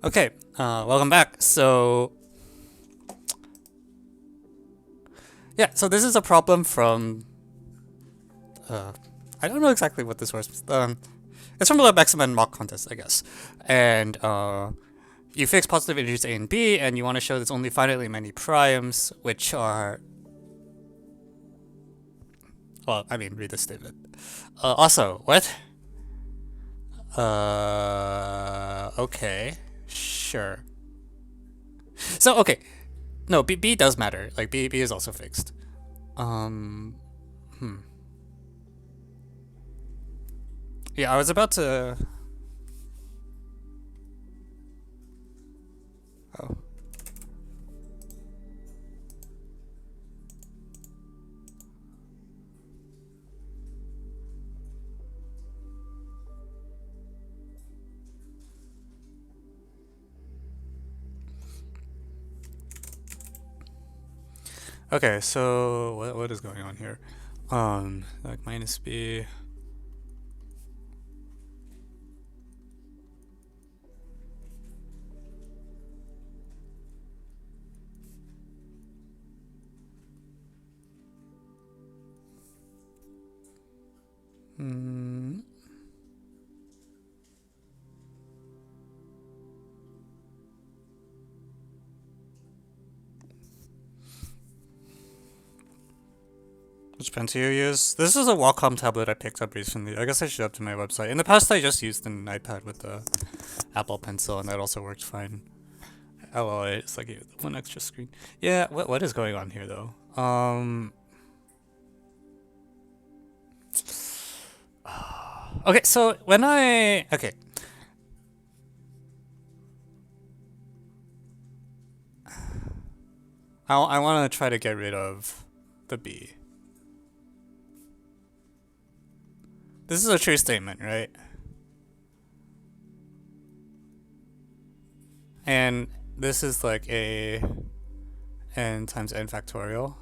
Okay, welcome back. So this is a problem from, I don't know exactly what this was. It's from the Maximum mock contest, I guess. And, you fix positive integers a and b, and you want to show there's only finitely many primes, which are, well, I mean, read this statement. Also, what? Okay, sure. So, okay, no, B does matter. Like, B is also fixed. Um, hmm. Yeah, I was about to. Oh. Okay, so what is going on here? Like minus B. Hmm. Which pen do you use? This is a Wacom tablet I picked up recently. I guess I should update my website. In the past, I just used an iPad with the Apple Pencil, and that also worked fine. LOL, it's like one extra screen. Yeah, what is going on here though? Okay, so when okay. I want to try to get rid of the B. This is a true statement, right? And this is like a n times n factorial.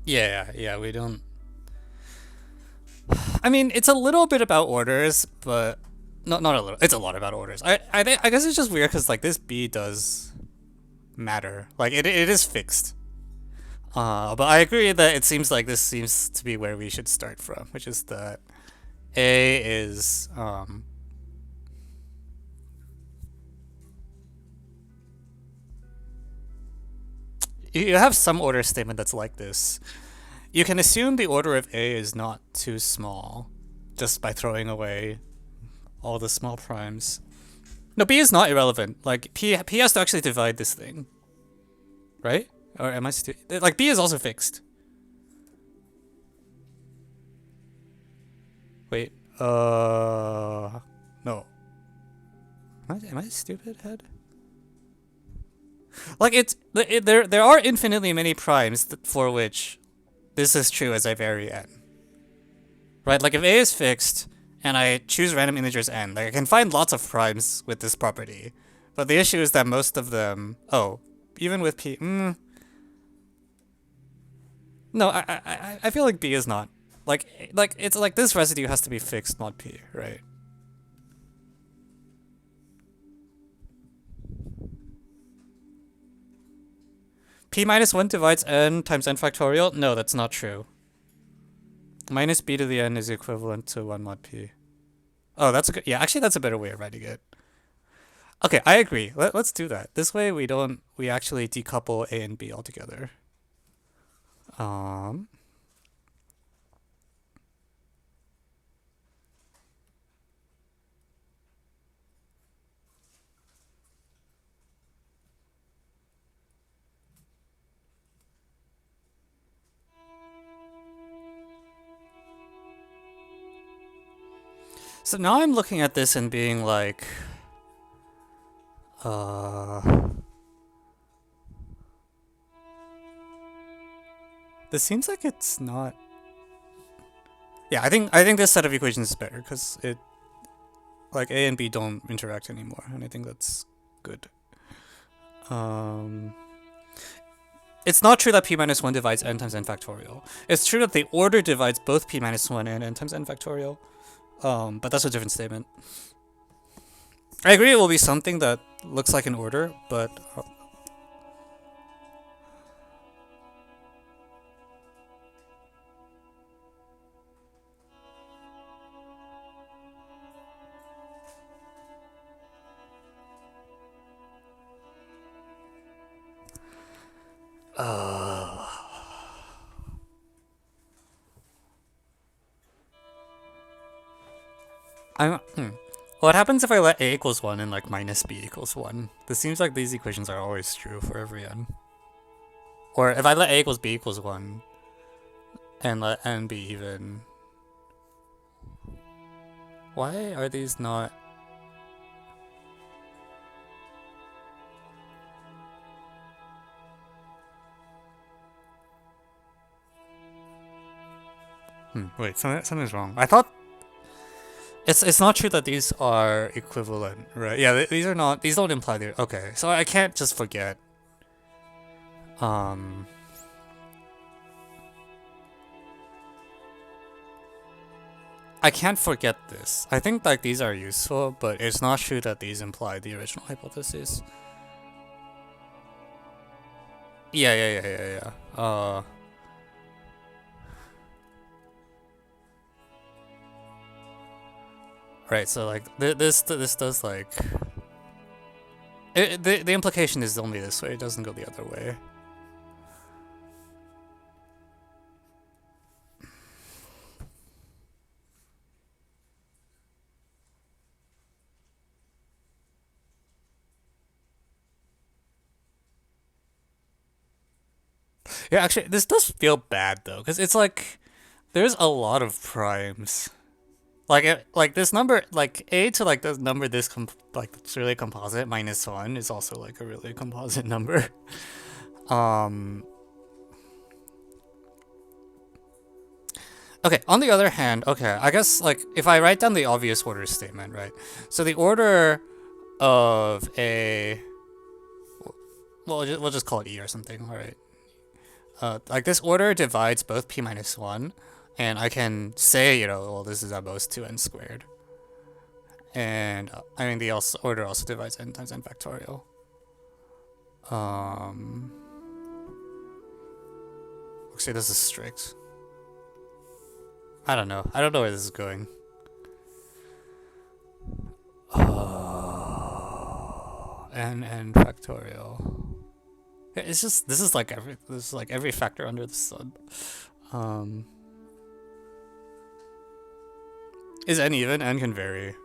Yeah, we don't. I mean, it's a little bit about orders, but not a little. It's a lot about orders. I guess it's just weird because like this B does matter. Like it is fixed. But I agree that it seems like this seems to be where we should start from, which is that A is you have some order statement that's like this. You can assume the order of A is not too small just by throwing away all the small primes. No, B is not irrelevant. Like P has to actually divide this thing, right? Or am I like B is also fixed? Wait, no. Am I a stupid head? Like there are infinitely many primes for which this is true as I vary n. Right? Like if A is fixed and I choose random integers n, like I can find lots of primes with this property. But the issue is that most of them, even with P, no, I feel like B is not. Like it's like this residue has to be fixed, not P, right? P minus 1 divides n times n factorial? No, that's not true. Minus b to the n is equivalent to 1 mod p. Oh, that's a good. Yeah, actually, that's a better way of writing it. Okay, I agree. Let's do that. This way, we actually decouple a and b altogether. So now I'm looking at this and being like, this seems like it's not. Yeah, I think this set of equations is better because it, like a and b don't interact anymore, and I think that's good. It's not true that p minus 1 divides n times n factorial. It's true that the order divides both p minus 1 and n times n factorial. But that's a different statement. I agree it will be something that looks like an order, but... What happens if I let a equals 1 and like minus b equals 1? This seems like these equations are always true for every n. Or if I let a equals b equals 1 and let n be even... Why are these not... Wait, something's wrong. I thought... It's not true that these are equivalent, right? Yeah, these are not... These don't imply they're... Okay, so I can't just forget. I can't forget this. I think like these are useful, but it's not true that these imply the original hypothesis. Yeah. Right, so like this does like the implication is only this way. It doesn't go the other way. Yeah, actually, this does feel bad though, because it's like there's a lot of primes. Like this number, like a to like this number, like it's really composite minus 1 is also like a really composite number. Okay, on the other hand, okay, I guess like if I write down the obvious order statement, right? So the order of a, well, we'll just call it E or something, all right? Like this order divides both p minus 1, and I can say, well, this is at most 2n squared. And I mean, the order also divides n times n factorial. Okay, this is strict. I don't know. I don't know where this is going. N factorial. It's just this is like every factor under the sun. Is n even? N can vary.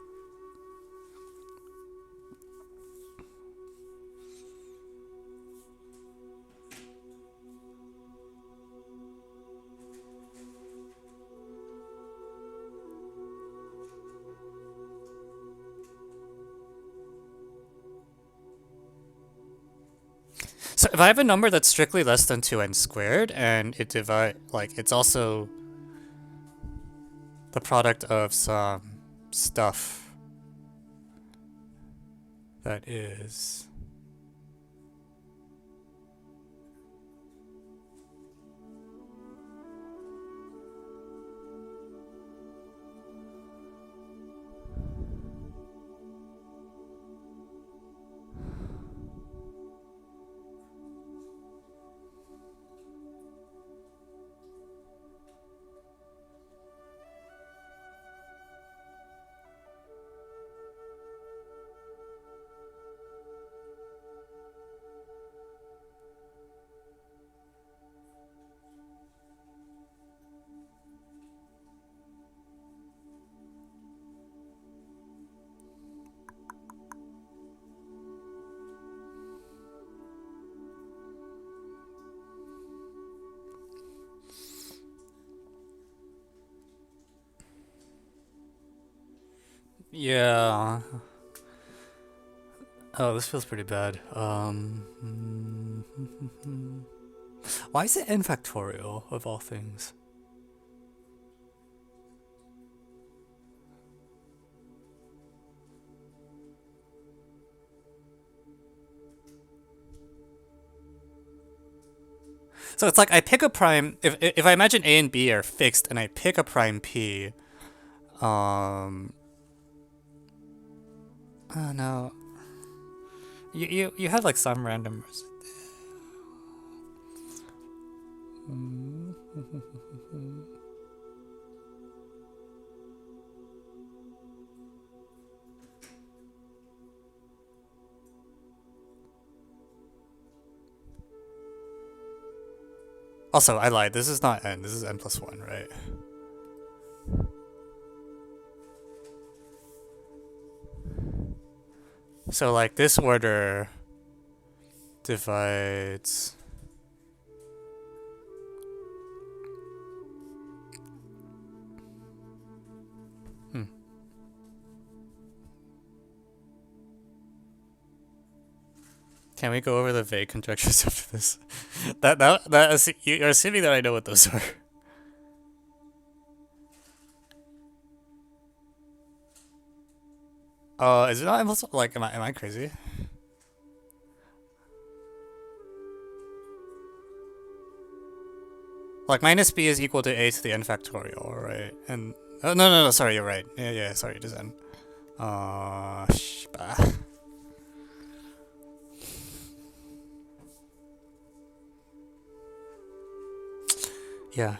So if I have a number that's strictly less than 2n squared, and it it's also the product of some stuff that is... Yeah. Oh, this feels pretty bad. Why is it n factorial, of all things? So it's like I pick a prime. If I imagine A and B are fixed, and I pick a prime P, oh no, you have like some random. Also, I lied. This is not n. This is n+1, right? So like this order divides. Hmm. Can we go over the vague conjectures after this? You're assuming that I know what those are. Is it not also like am I crazy? Like minus b is equal to a to the n factorial, right? And oh, no, sorry, you're right. Yeah, sorry, it is n. Shba. Yeah,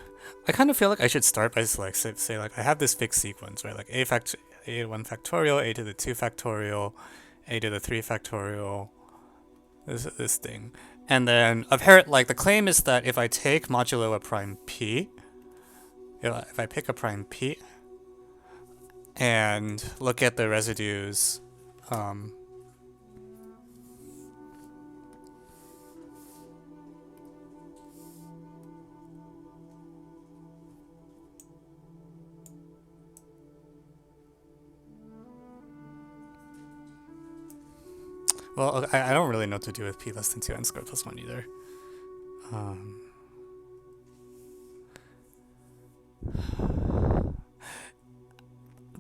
I kind of feel like I should start by like say like I have this fixed sequence, right? Like a to the 1 factorial, a to the 2 factorial, a to the 3 factorial. This thing, and then apparent like the claim is that if I take modulo a prime p, if I pick a prime p, and look at the residues, well, I don't really know what to do with p less than 2 n squared plus 1 either.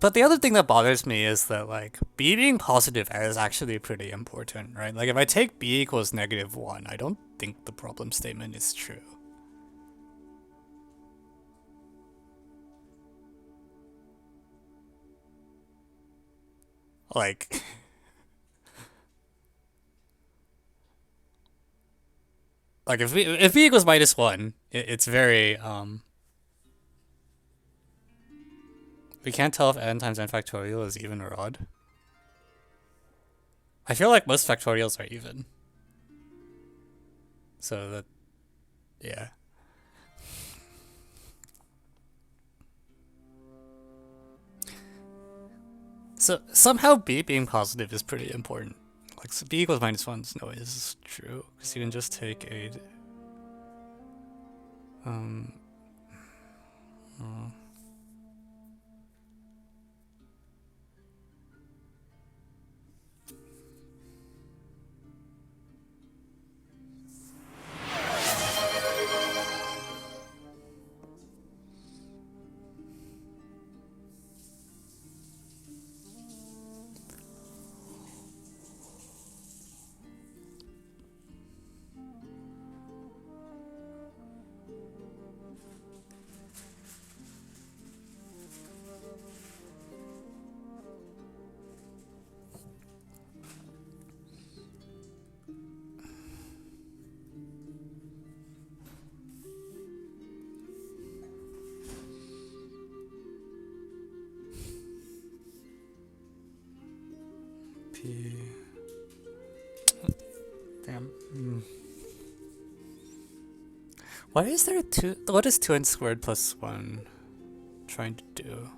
But the other thing that bothers me is that like b being positive is actually pretty important, right? Like if I take b equals -1, I don't think the problem statement is true. Like like if b equals -1, it's very we can't tell if n times n factorial is even or odd. I feel like most factorials are even. So that, yeah. So somehow b being positive is pretty important. Like so b equals -1 is no is true because you can just take a. P. Damn. Why is there two? What is 2n squared plus 1 trying to do?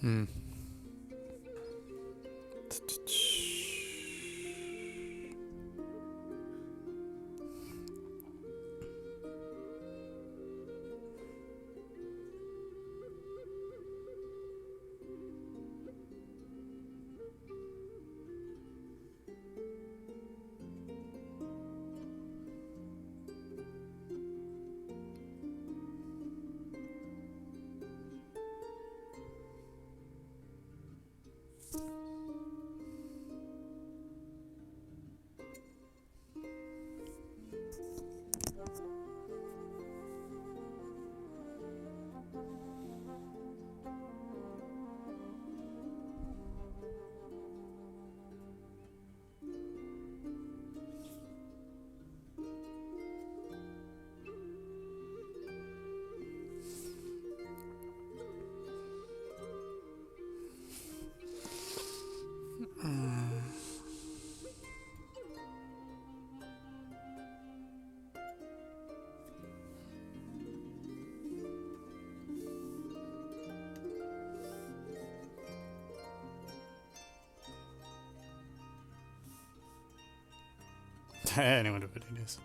Hmm. I know what it is.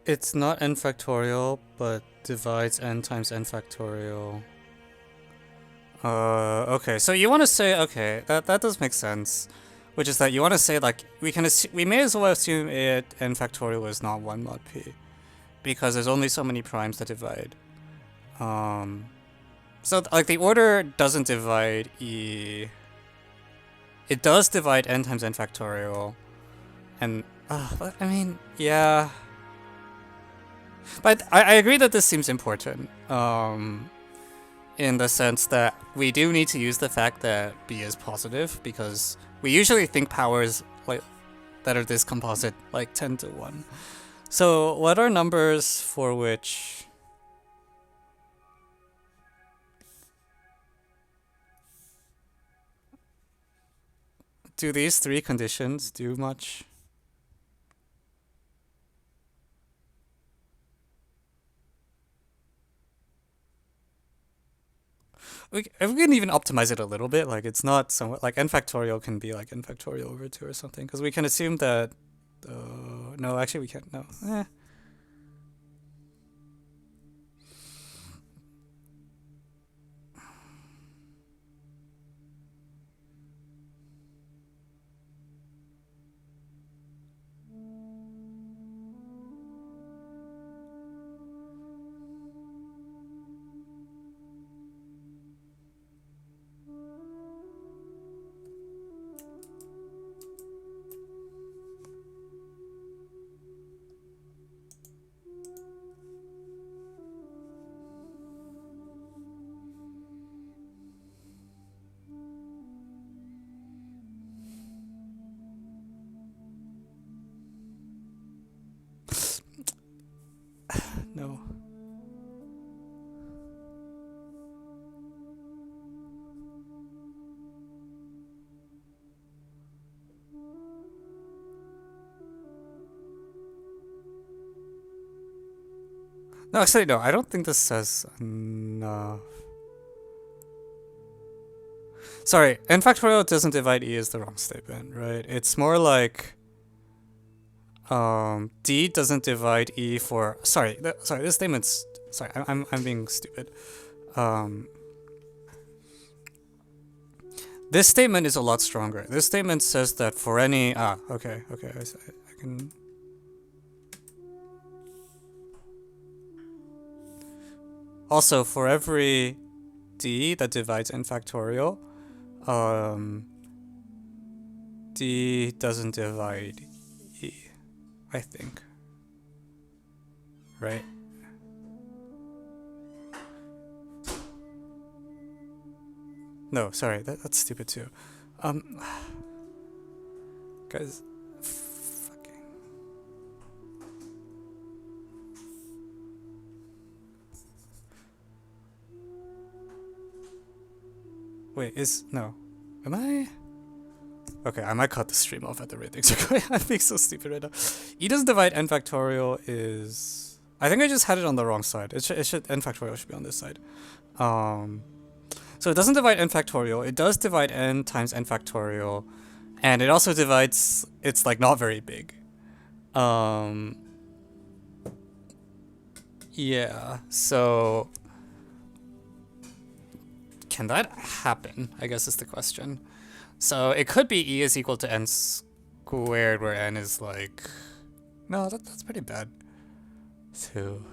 It's not n factorial, but divides n times n factorial. Okay, so you want to say, okay, that does make sense. Which is that you want to say, like, we may as well assume n factorial is not 1 mod p. Because there's only so many primes that divide. So, like, the order doesn't divide e. It does divide n times n factorial. And, but, I mean, yeah. But I agree that this seems important. In the sense that we do need to use the fact that b is positive, because we usually think powers like that are this composite like 10 to 1. So what are numbers for which do these three conditions do much? We can even optimize it a little bit. Like, it's not somewhat like n factorial can be like n factorial over 2 or something, because we can assume that. No, actually, we can't. No. No, actually, no. I don't think this says enough. Sorry, n factorial doesn't divide e is the wrong statement, right? It's more like d doesn't divide e for. Sorry, this statement's. Sorry, I'm being stupid. This statement is a lot stronger. This statement says that for any okay, I can. Also, for every d that divides n factorial, d doesn't divide e, I think. Right? No, sorry, that's stupid too. Guys, fucking. Wait, no. Am I? Okay, I might cut the stream off at the rate things are going. I'm being so stupid right now. E doesn't divide n factorial is. I think I just had it on the wrong side. It should n factorial should be on this side. So it doesn't divide n factorial. It does divide n times n factorial, and it also divides. It's like not very big. Yeah. So can that happen? I guess is the question. So it could be e is equal to n squared, where n is like. No, that's pretty bad. So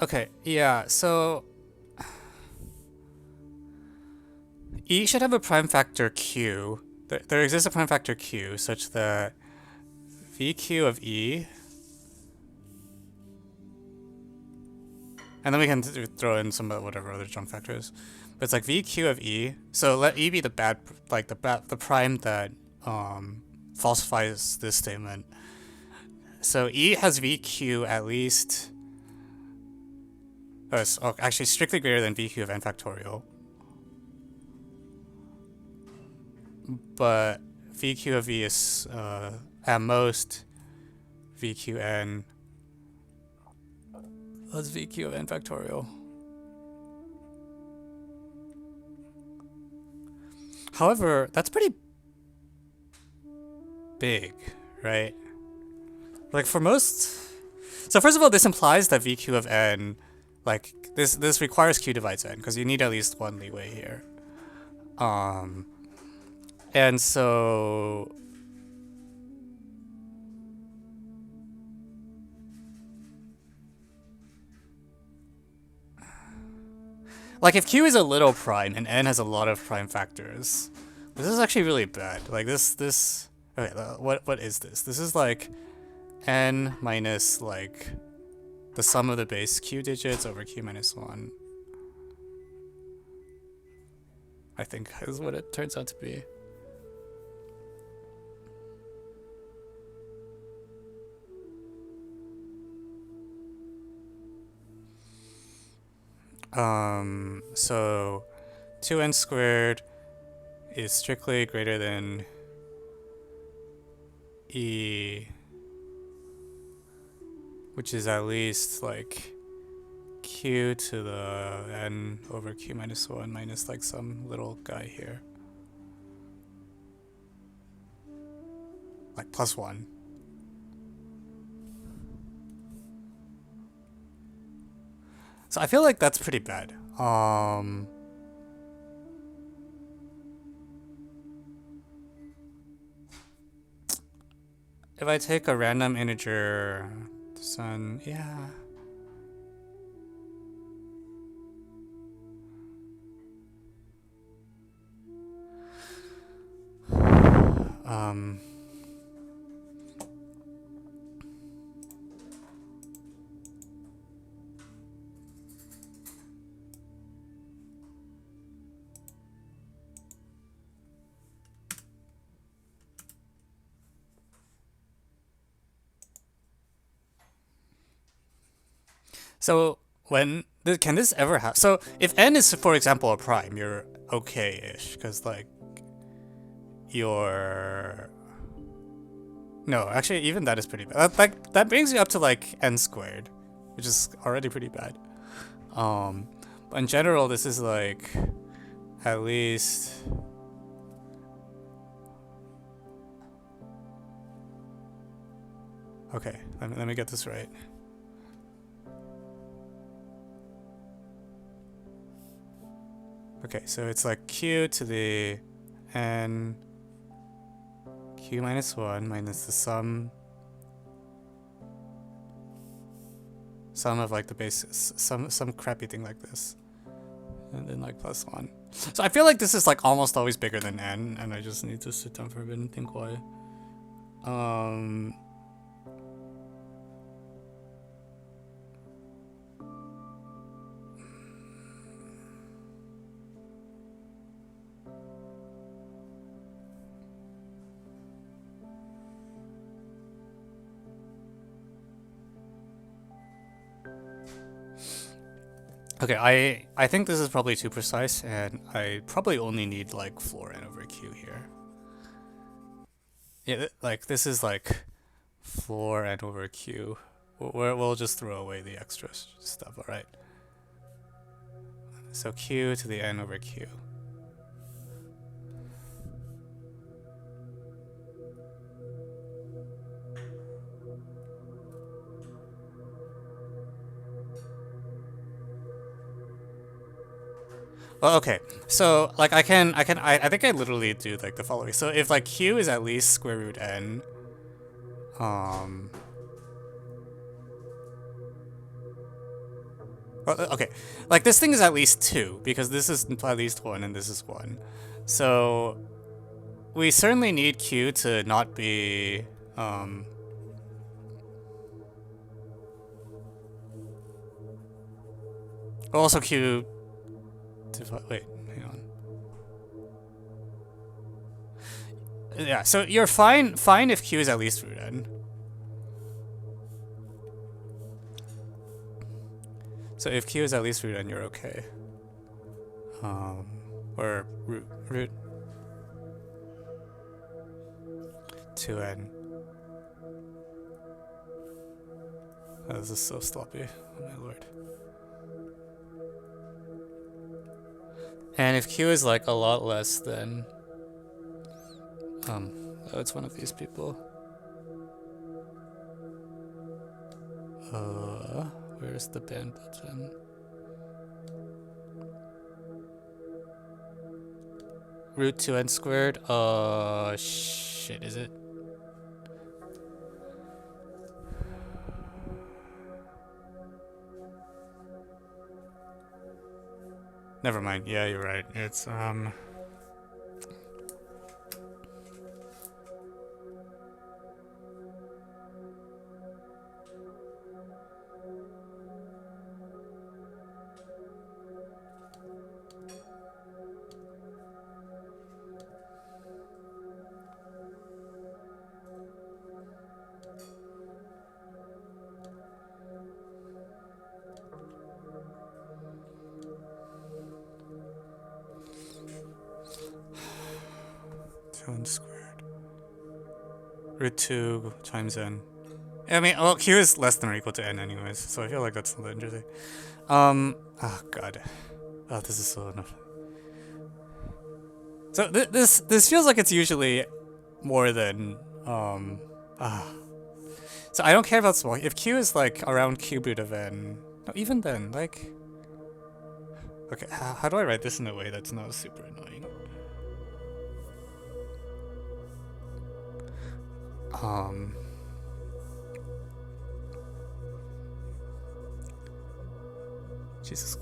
Okay, yeah, so e should have a prime factor q. There exists a prime factor q such that vq of e, and then we can throw in some whatever other jump factors, but it's like vq of e. So let e be the bad, like the prime that falsifies this statement. So e has vq at least. Oh, actually, strictly greater than vq of n factorial. But vq of e is at most vqn plus vq of n factorial. However, that's pretty big, right? Like for most. So first of all, this implies that vq of n. Like this requires q divides n because you need at least one leeway here. And so like if q is a little prime and n has a lot of prime factors, this is actually really bad. Like this okay, what is this? This is like n minus like the sum of the base q digits over q minus 1. I think is what it turns out to be. So 2n squared is strictly greater than e, which is at least like q to the n over q minus 1 minus like some little guy here. Like plus 1. So I feel like that's pretty bad. If I take a random integer, sun, yeah. So can this ever happen? So if n is, for example, a prime, you're okay-ish, because like you're no, actually, even that is pretty bad. That brings you up to like n squared, which is already pretty bad. But in general, this is like at least. Okay, let me get this right. Okay, so it's like q to the n q minus 1 minus the sum of like the basis, some crappy thing like this, and then like plus 1. So I feel like this is like almost always bigger than n, and I just need to sit down for a bit and think why. Okay, I think this is probably too precise, and I probably only need like floor n over q here. Yeah, like this is like floor n over q. We'll just throw away the extra stuff, alright? So q to the n over q. Well, okay. So like I think I literally do like the following. So if like q is at least square root n, well, okay, like this thing is at least 2 because this is at least 1 and this is 1. So we certainly need q to not be also q to wait, hang on. Yeah, so you're fine if q is at least root n. So if q is at least root n, you're okay. Or root 2n. Oh, this is so sloppy. Oh my lord. And if q is like a lot less than oh, it's one of these people. Where's the band button? Root 2n squared. Shit, is it? Never mind. Yeah, you're right. It's n squared. Root 2 times n. I mean, well, q is less than or equal to n anyways, so I feel like that's not that interesting. Oh god. Oh, this is so enough. So this feels like it's usually more than So I don't care about small. If q is like around cube root of n, no, even then, like. Okay, how do I write this in a way that's not super annoying? Jesus.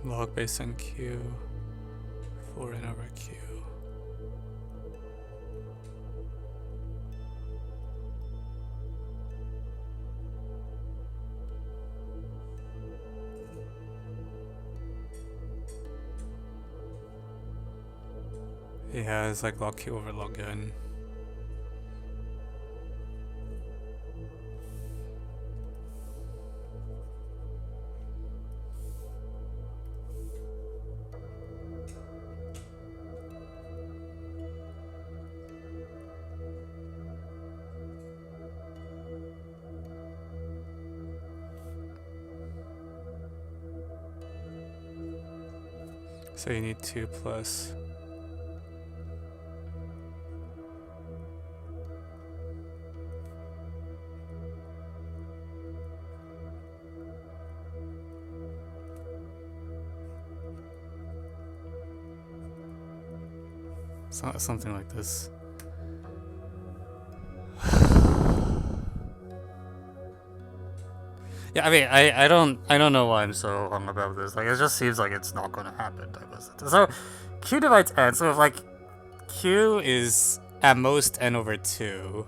Log base n q. or n over q. Yeah, it's like log q over log n. So you need 2 plus. Something like this. Yeah, I mean, I don't know why I'm so hung about this. Like, it just seems like it's not gonna happen. So, q divides n. So if like q is at most n over 2.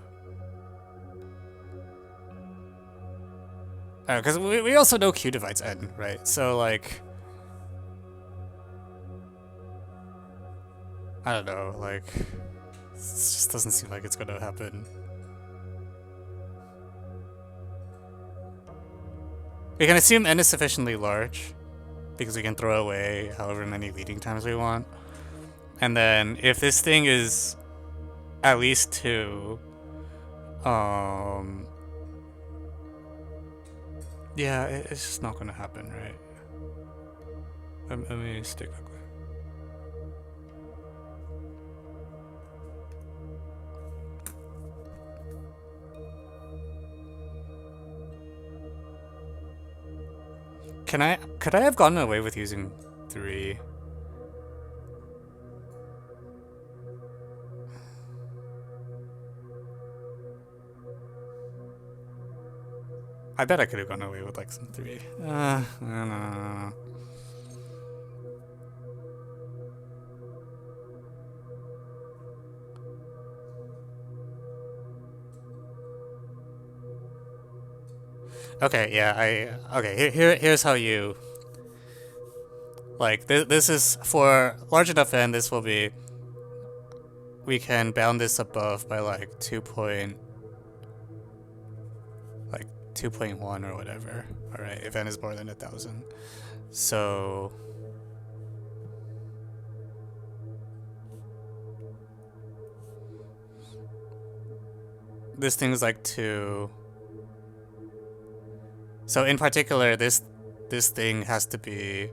Because we also know q divides n, right? So like, I don't know. Like, it just doesn't seem like it's gonna happen. We can assume n is sufficiently large, because we can throw away however many leading times we want. And then if this thing is at least 2, yeah, it's just not gonna happen, right? Let me stick ugly. Could I have gotten away with using 3? I bet I could have gone away with like some 3. No. Okay, yeah, here's how you, like, this is for large enough n. This will be, we can bound this above by like 2.1 or whatever. All right, if n is more than 1,000. So this thing's like 2. So in particular, this thing has to be,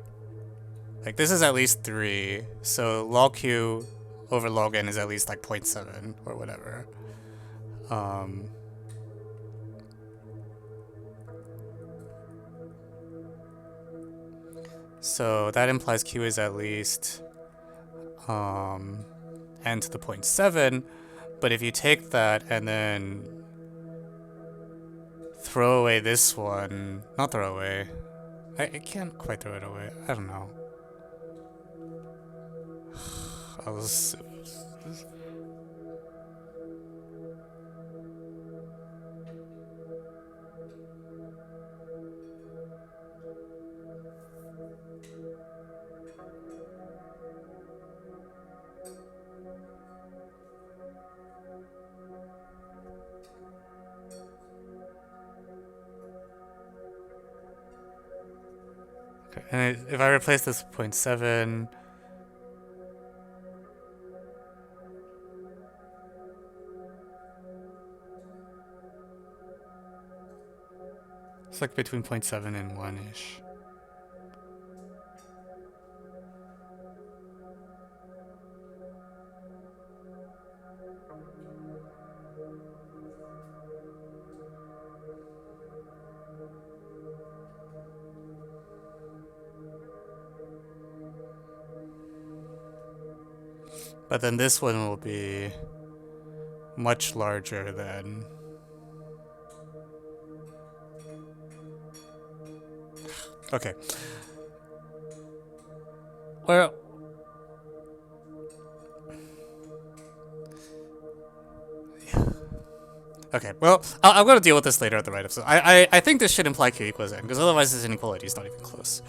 like, this is at least 3. So log q over log n is at least like 0.7 or whatever. So that implies q is at least n to the 0.7. But if you take that and then throw away this one, not throw away, I can't quite throw it away. I don't know. I was. Okay, and if I replace this with 0.7. It's like between 0.7 and 1-ish. But then this one will be much larger than. Okay. Well, Okay, well, I'm going to deal with this later at the right episode. I think this should imply q equals n, because otherwise this inequality is not even close.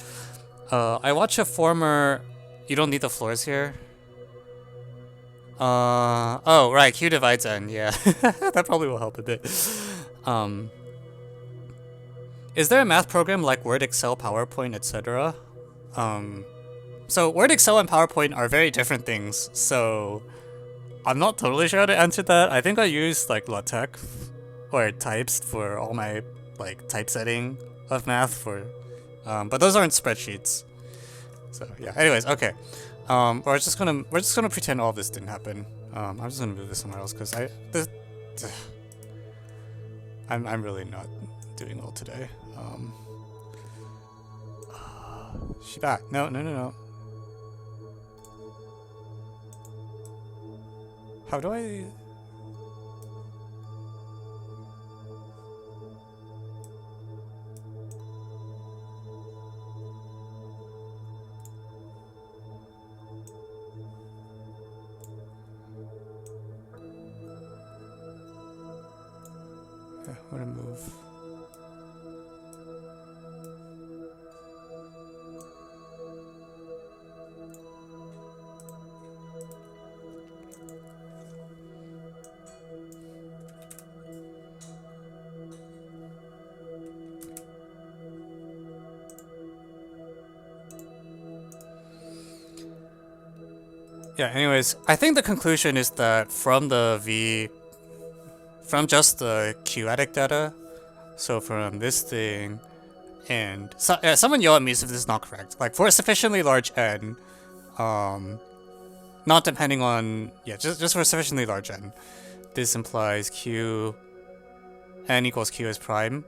I watch a former... You don't need the floors here? Oh, right, q divides n, yeah. That probably will help a bit. Is there a math program like Word, Excel, PowerPoint, etc.? So Word, Excel, and PowerPoint are very different things, so... I'm not totally sure how to answer that. I think I use like LaTeX or types for all my like typesetting of math for, but those aren't spreadsheets. So yeah. Anyways, okay. We're just gonna pretend all this didn't happen. I'm just gonna move this somewhere else because I'm really not doing well today. Shiba. No. How do I... Yeah, I want to move. Yeah, anyways, I think the conclusion is that from just the Q-addict data, so from this thing, and someone yell at me if this is not correct. Like for a sufficiently large n, not depending on, just for a sufficiently large n, this implies n equals q is prime.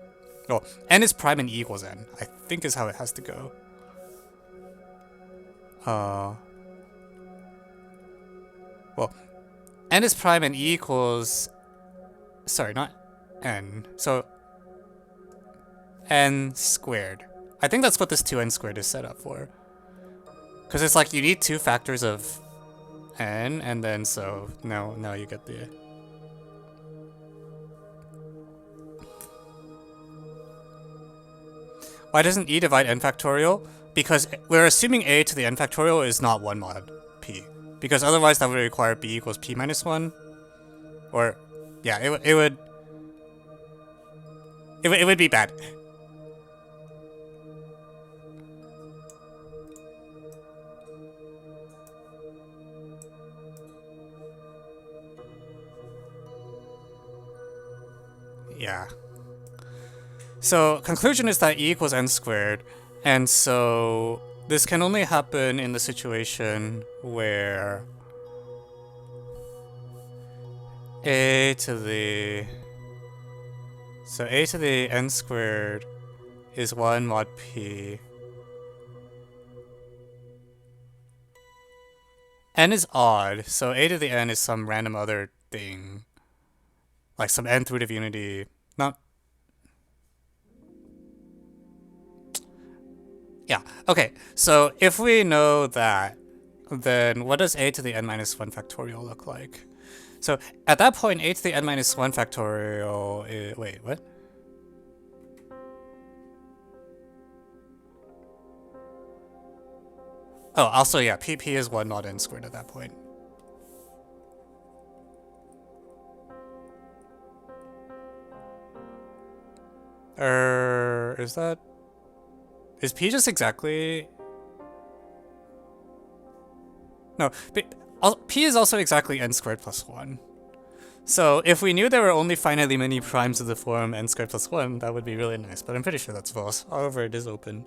Well, n is prime and e equals n, I think is how it has to go. Well, n is prime and e equals... Sorry, not n. So, n squared. I think that's what this 2n squared is set up for. Because it's like you need two factors of n, and then so now you get the... Why doesn't e divide n factorial? Because we're assuming a to the n factorial is not 1 mod p. Because otherwise that would require b equals p minus 1. Or, yeah, it would be bad. Yeah. So, conclusion is that e equals n squared, and so this can only happen in the situation where a to the n squared is 1 mod p. N is odd, so a to the n is some random other thing. Like some nth root of unity. Not... Yeah, okay. So if we know that, then what does a to the n minus 1 factorial look like? So at that point, a to the n minus 1 factorial is... Wait, what? Oh, also, yeah, p is 1 mod n squared at that point. Is that... Is p just exactly... No, p is also exactly n squared plus 1. So if we knew there were only finitely many primes of the form n squared plus 1, that would be really nice, but I'm pretty sure that's false. However, it is open.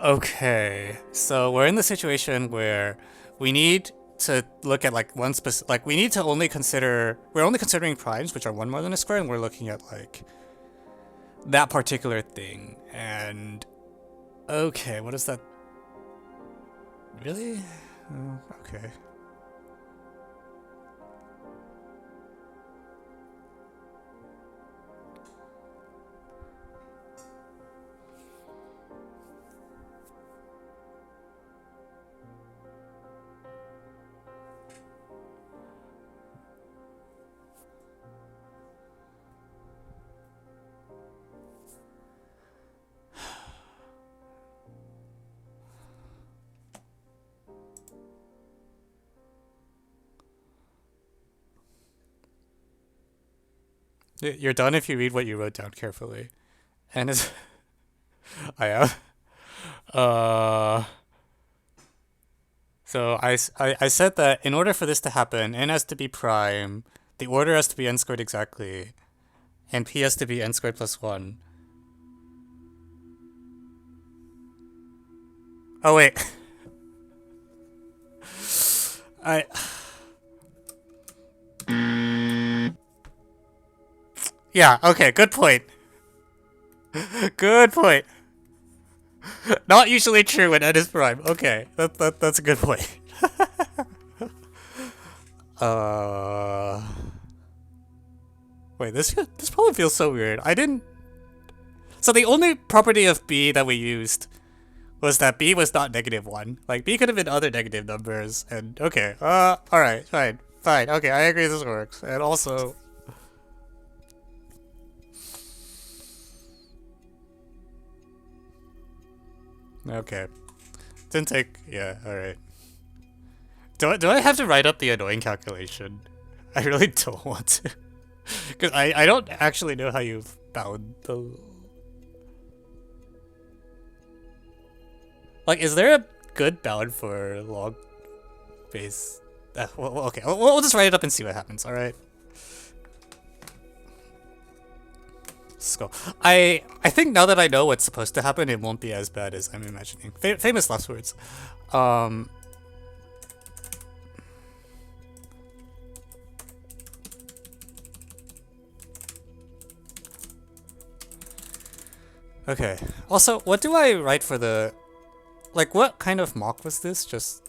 Okay, so we're in the situation where we need to look at like one specific, like we need to only consider, we're only considering primes which are 1 more than a square, and we're looking at like that particular thing. And okay, what is that? Really? Oh, okay. You're done if you read what you wrote down carefully. And it's I am. Uh, so I said that in order for this to happen, n has to be prime, the order has to be n squared exactly, and p has to be n squared plus 1. Oh, wait. I... Yeah, okay, good point. Good point. Not usually true when n is prime. Okay, that's a good point. uh... Wait, this probably feels so weird. I didn't... So the only property of b that we used was that b was not -1. Like, b could have been other negative numbers, and okay, alright, fine, okay, I agree this works. And also... Okay. Didn't take... Yeah, alright. Do I have to write up the annoying calculation? I really don't want to. Because I don't actually know how you bound the... Like, is there a good bound for log base? Well, okay, we'll just write it up and see what happens, alright? Let's go. I think now that I know what's supposed to happen, it won't be as bad as I'm imagining. Famous last words. Okay. Also, what do I write for the... Like, what kind of mock was this? Just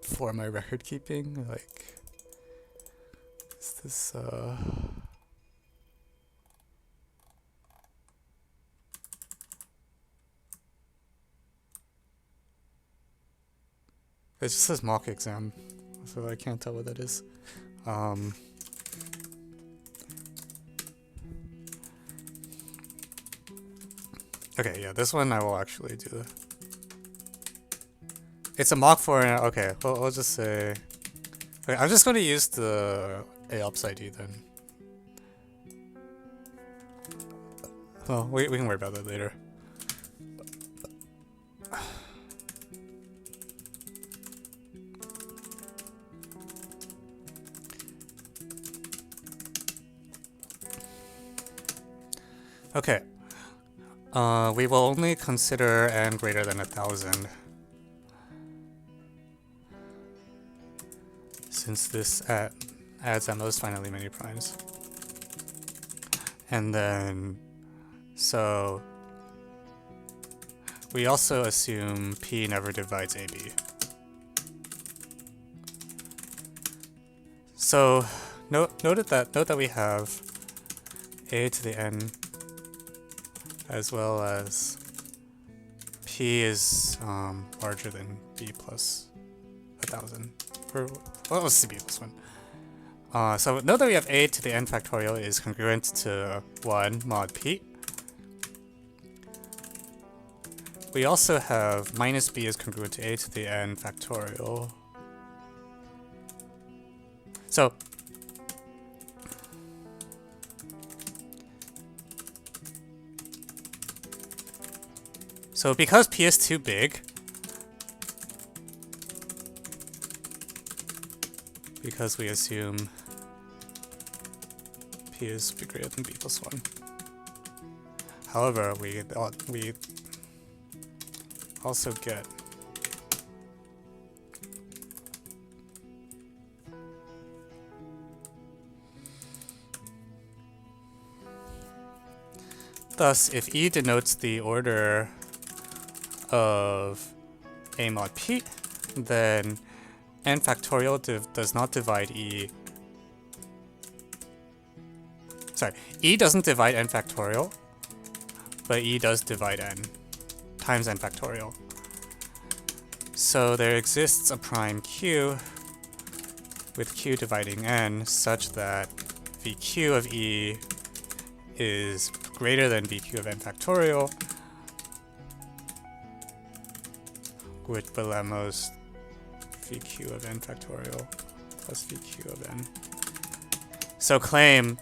for my record keeping? Like, is this, It just says mock exam, so I can't tell what that is. Okay, yeah, this one I will actually do. It's a mock for... Okay, well, I'll just say... Okay, I'm just going to use the AOPS ID then. Well, we can worry about that later. Okay. We will only consider n greater than 1,000. Since this adds at most finitely many primes. And then, so we also assume p never divides ab. So note that we have a to the n as well as p is larger than b plus 1,000. Or what was CB plus 1? So note that we have a to the n factorial is congruent to 1 mod p. We also have minus b is congruent to a to the n factorial. So because p is too big, because we assume p is greater than b plus 1. However, we also get thus, if E denotes the order of a mod p, then n factorial does not divide E. Sorry, E doesn't divide n factorial, but E does divide n times n factorial. So there exists a prime q with q dividing n such that vq of E is greater than vq of n factorial, which belemos vq of n factorial plus vq of n. So claim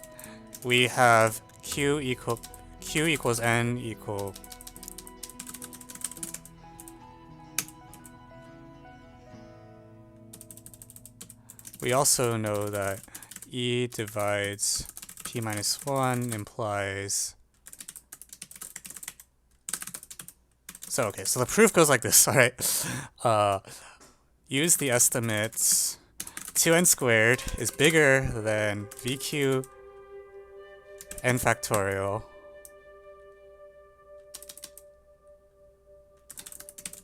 we have q equals n equal. We also know that E divides P minus 1 implies... So, okay, so the proof goes like this, alright? Use the estimates 2n squared is bigger than VQ n factorial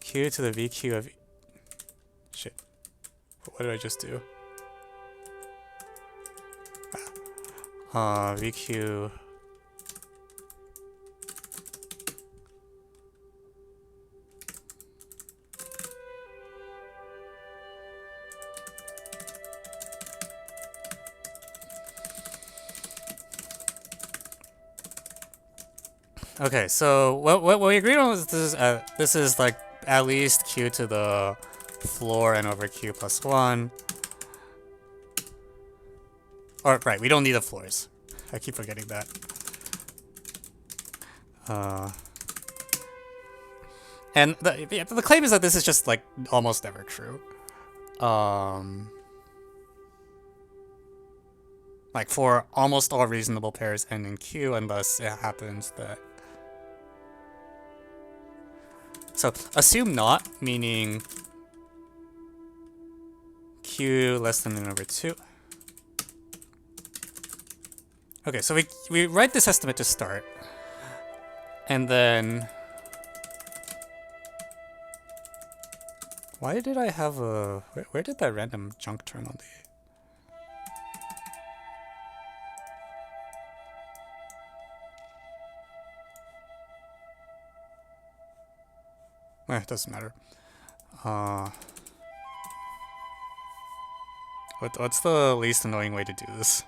Q to the VQ of... Shit. What did I just do? VQ... Okay, so what we agreed on was this is like at least q to the floor n over q plus 1. Or, right, we don't need the floors. I keep forgetting that. And the claim is that this is just like almost never true. Like for almost all reasonable pairs n and q, unless it happens that... So assume not, meaning q less than n over 2. Okay, so we write this estimate to start, and then... Why did I have a... Where did that random junk turn on the... It doesn't matter. What's the least annoying way to do this?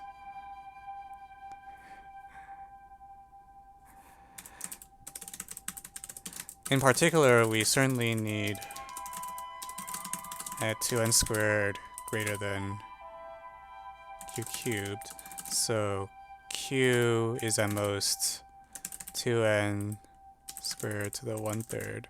In particular, we certainly need at 2n squared greater than q cubed. So q is at most 2n squared to the 1/3.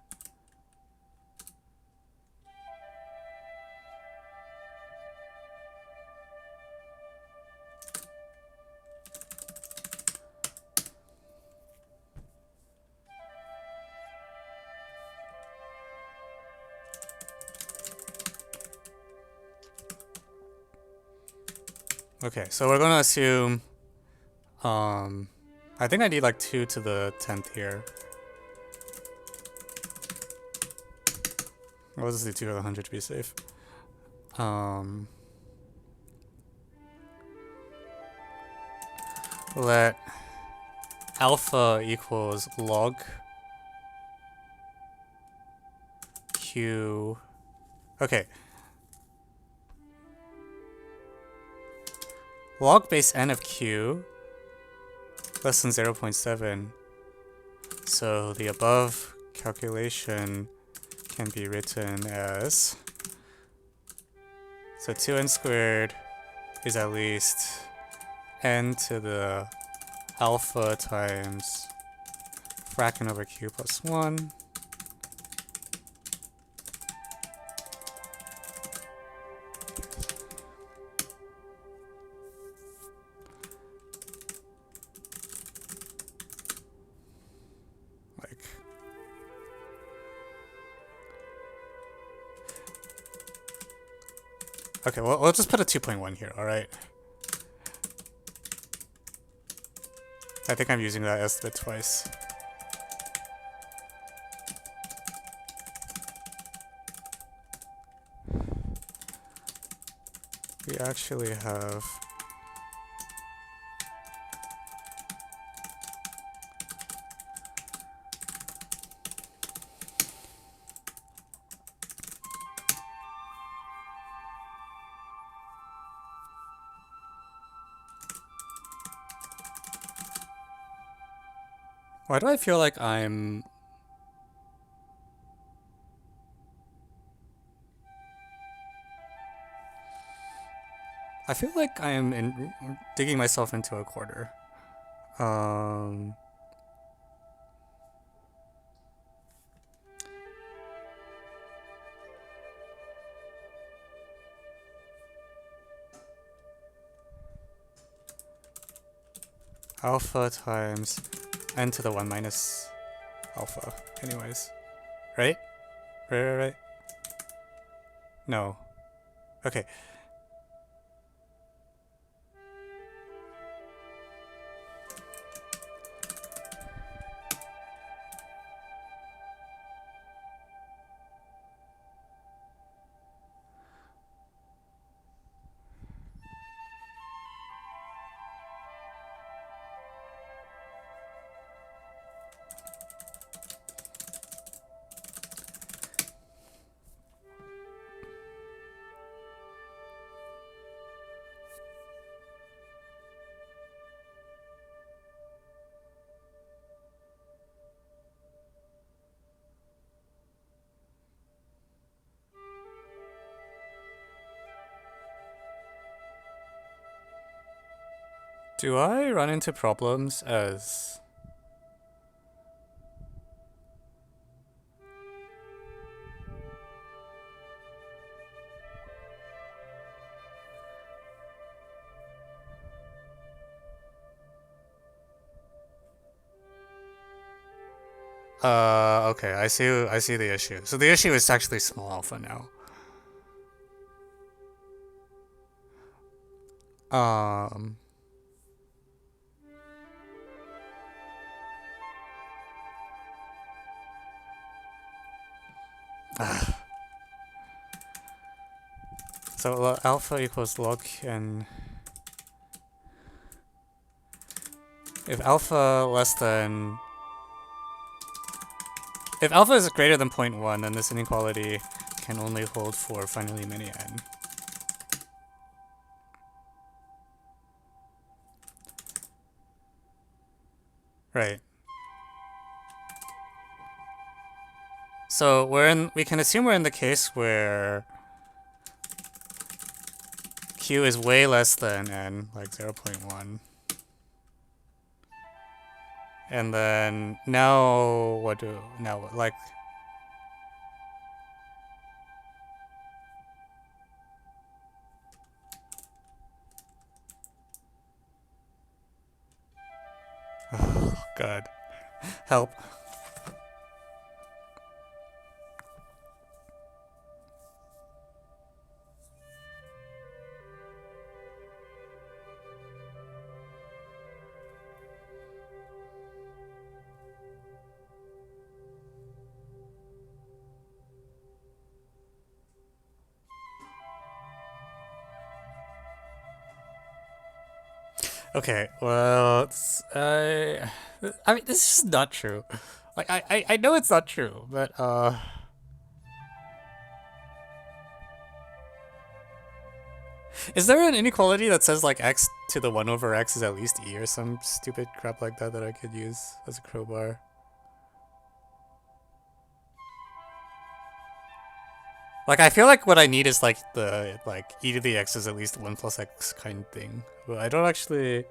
Okay, so we're gonna assume, I think I need like 2 to the 10th here. We'll just do 2 to the 100 to be safe. Let alpha equals log q. Okay. Log base n of q less than 0.7. So the above calculation can be written as... So 2n squared is at least n to the alpha times frac n over q plus 1. Okay, well, we'll just put a 2.1 here, alright? I think I'm using that estimate twice. We actually have... Why do I feel like I'm... I feel like I am digging myself into a corner. Um, alpha times n to the 1 minus alpha. Anyways. Right? Right. No. Okay. Do I run into problems as... Okay, I see the issue. So the issue is actually small alpha now. Um... So alpha equals log n. If alpha less than... If alpha is greater than 0.1, then this inequality can only hold for finitely many n. Right. So we can assume we're in the case where q is way less than n, like 0.1. And then now like oh god. Help. Okay, well, I mean, this is not true. Like, I know it's not true, but, is there an inequality that says, like, x to the 1 over x is at least e or some stupid crap like that that I could use as a crowbar? Like, I feel like what I need is, like, the, like, e to the x is at least 1 plus x kind of thing. But I don't actually...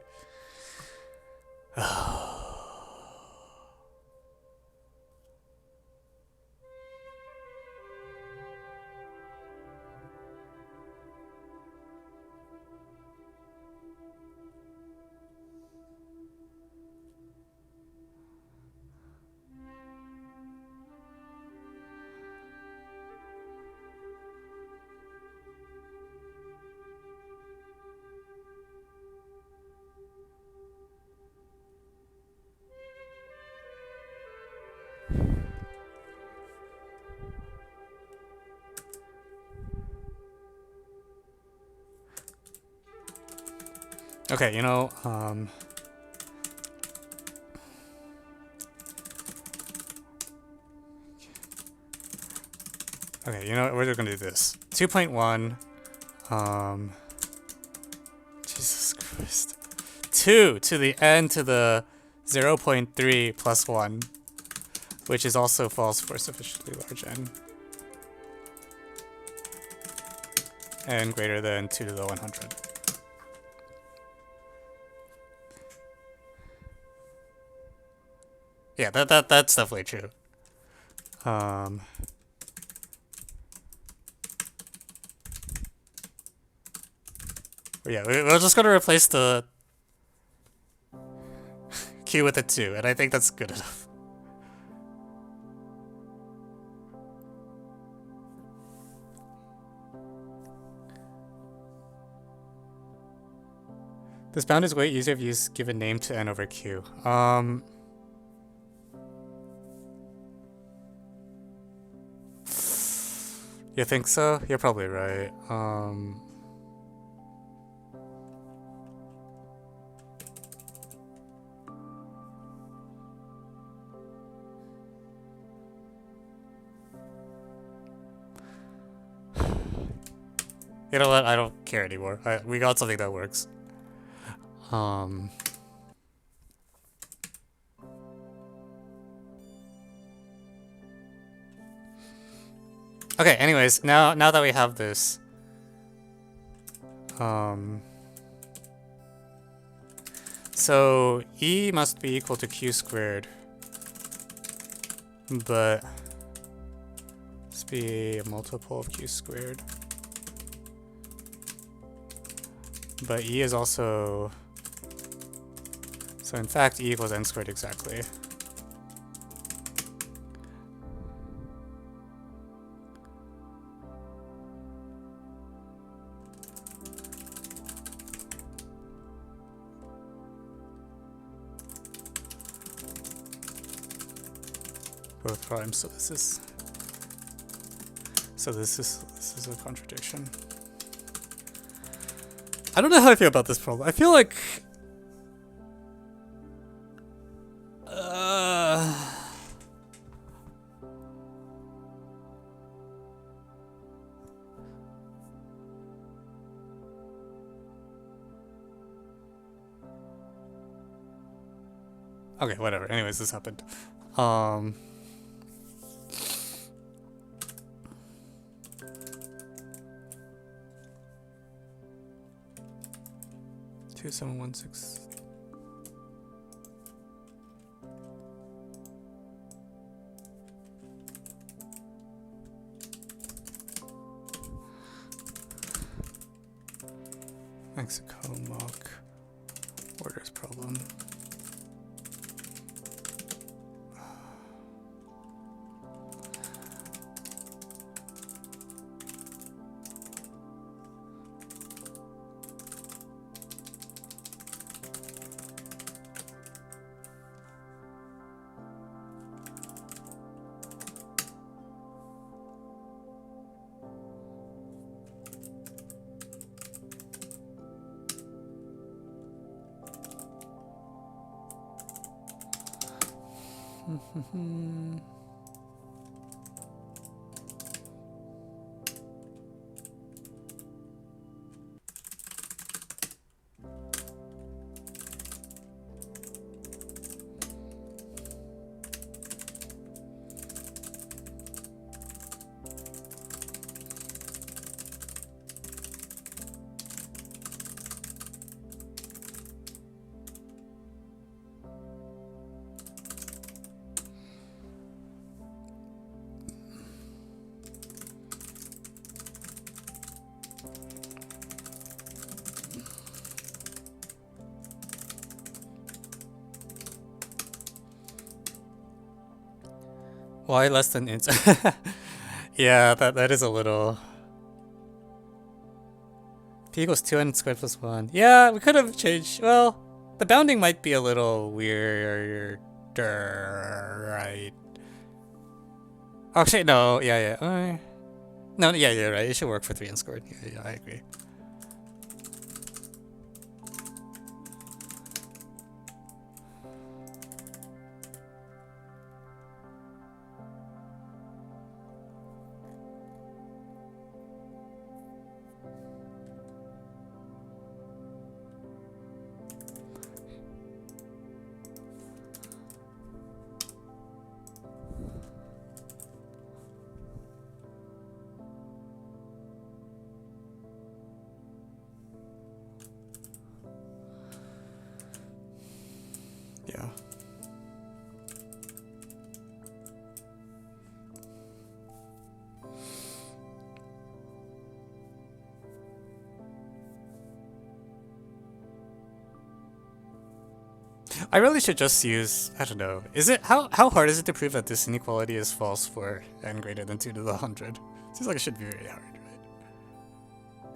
Okay, you know, okay, you know what, we're gonna do this. 2.1, Jesus Christ. 2 to the n to the 0.3 plus 1, which is also false for sufficiently large n. And greater than 2 to the 100. Yeah, that's definitely true. Yeah, we're just gonna replace the Q with a 2, and I think that's good enough. This bound is way easier if you give a name to n over q. You think so? You're probably right. You know what? I don't care anymore. We got something that works. Okay, anyways, now that we have this, so E must be equal to Q squared, but must be a multiple of Q squared. But E is also, so in fact E equals n squared exactly. Both primes, so this is a contradiction. I don't know how I feel about this problem. I feel like okay, whatever. Anyways, this happened. 2716. Mexico mock orders problem. Why less than int? Yeah, that is a little. P equals 2n squared plus 1. Yeah, we could have changed. Well, the bounding might be a little weirder, right? Actually, no. Yeah. No, yeah, you're right. It should work for 3n squared. Yeah, I agree. I really should just use, I don't know. Is it, how hard is it to prove that this inequality is false for n greater than 2 to the 100? Seems like it should be very hard, right?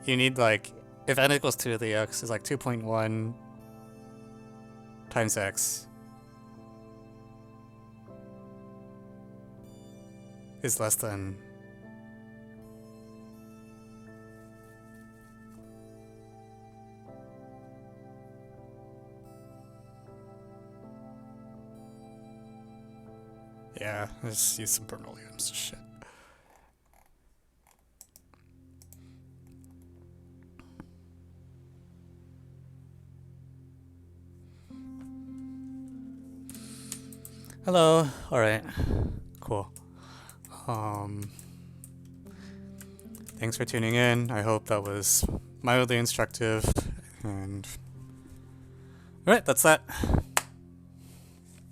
You need like, if n equals 2 to the x is like 2.1 times x is less than yeah, let's use some Bernoulli's shit. Hello. All right. Cool. Thanks for tuning in. I hope that was mildly instructive. And all right, that's that.